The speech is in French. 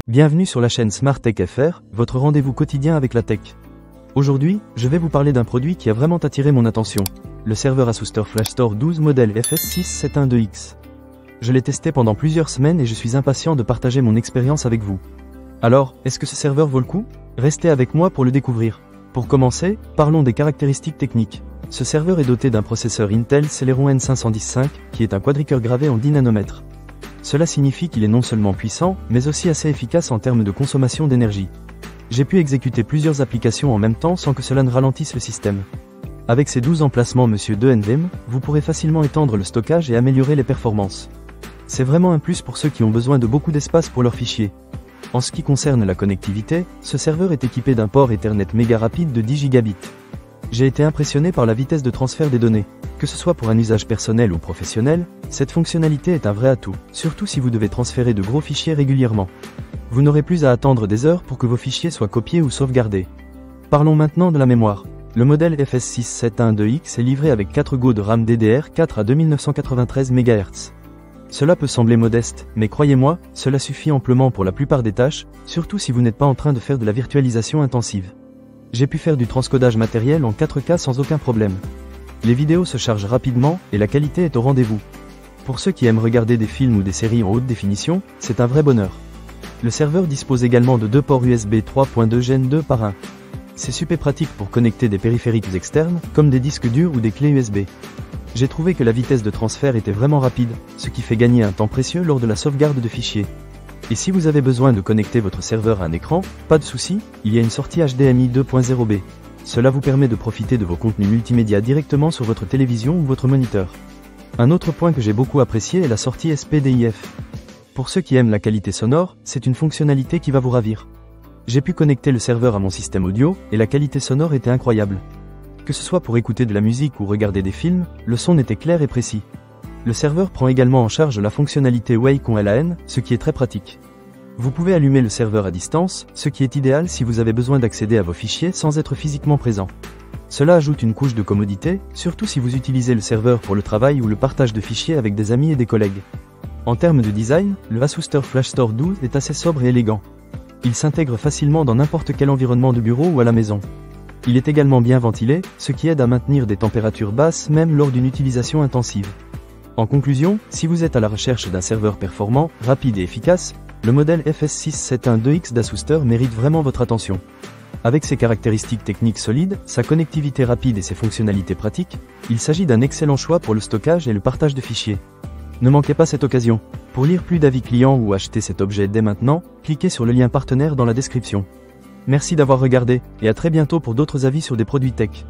Bienvenue sur la chaîne Smart Tech FR, votre rendez-vous quotidien avec la tech. Aujourd'hui, je vais vous parler d'un produit qui a vraiment attiré mon attention, le serveur Asustor FlashStor 12 modèle FS6712X. Je l'ai testé pendant plusieurs semaines et je suis impatient de partager mon expérience avec vous. Alors, est-ce que ce serveur vaut le coup? Restez avec moi pour le découvrir. Pour commencer, parlons des caractéristiques techniques. Ce serveur est doté d'un processeur Intel Celeron N510-5, qui est un quadricœur gravé en 10 nanomètres. Cela signifie qu'il est non seulement puissant, mais aussi assez efficace en termes de consommation d'énergie. J'ai pu exécuter plusieurs applications en même temps sans que cela ne ralentisse le système. Avec ces 12 emplacements Monsieur 2 NVMe, vous pourrez facilement étendre le stockage et améliorer les performances. C'est vraiment un plus pour ceux qui ont besoin de beaucoup d'espace pour leurs fichiers. En ce qui concerne la connectivité, ce serveur est équipé d'un port Ethernet méga rapide de 10 Gigabits. J'ai été impressionné par la vitesse de transfert des données. Que ce soit pour un usage personnel ou professionnel, cette fonctionnalité est un vrai atout, surtout si vous devez transférer de gros fichiers régulièrement. Vous n'aurez plus à attendre des heures pour que vos fichiers soient copiés ou sauvegardés. Parlons maintenant de la mémoire. Le modèle FS6712X est livré avec 4 Go de RAM DDR4 à 2993 MHz. Cela peut sembler modeste, mais croyez-moi, cela suffit amplement pour la plupart des tâches, surtout si vous n'êtes pas en train de faire de la virtualisation intensive. J'ai pu faire du transcodage matériel en 4K sans aucun problème. Les vidéos se chargent rapidement et la qualité est au rendez-vous. Pour ceux qui aiment regarder des films ou des séries en haute définition, c'est un vrai bonheur. Le serveur dispose également de 2 ports USB 3.2 Gen 2 par 1. C'est super pratique pour connecter des périphériques externes, comme des disques durs ou des clés USB. J'ai trouvé que la vitesse de transfert était vraiment rapide, ce qui fait gagner un temps précieux lors de la sauvegarde de fichiers. Et si vous avez besoin de connecter votre serveur à un écran, pas de souci, il y a une sortie HDMI 2.0B. Cela vous permet de profiter de vos contenus multimédia directement sur votre télévision ou votre moniteur. Un autre point que j'ai beaucoup apprécié est la sortie SPDIF. Pour ceux qui aiment la qualité sonore, c'est une fonctionnalité qui va vous ravir. J'ai pu connecter le serveur à mon système audio, et la qualité sonore était incroyable. Que ce soit pour écouter de la musique ou regarder des films, le son était clair et précis. Le serveur prend également en charge la fonctionnalité Wake on LAN, ce qui est très pratique. Vous pouvez allumer le serveur à distance, ce qui est idéal si vous avez besoin d'accéder à vos fichiers sans être physiquement présent. Cela ajoute une couche de commodité, surtout si vous utilisez le serveur pour le travail ou le partage de fichiers avec des amis et des collègues. En termes de design, le Asustor FlashStor 12 est assez sobre et élégant. Il s'intègre facilement dans n'importe quel environnement de bureau ou à la maison. Il est également bien ventilé, ce qui aide à maintenir des températures basses même lors d'une utilisation intensive. En conclusion, si vous êtes à la recherche d'un serveur performant, rapide et efficace, le modèle FS6712X d'Asustor mérite vraiment votre attention. Avec ses caractéristiques techniques solides, sa connectivité rapide et ses fonctionnalités pratiques, il s'agit d'un excellent choix pour le stockage et le partage de fichiers. Ne manquez pas cette occasion. Pour lire plus d'avis clients ou acheter cet objet dès maintenant, cliquez sur le lien partenaire dans la description. Merci d'avoir regardé, et à très bientôt pour d'autres avis sur des produits tech.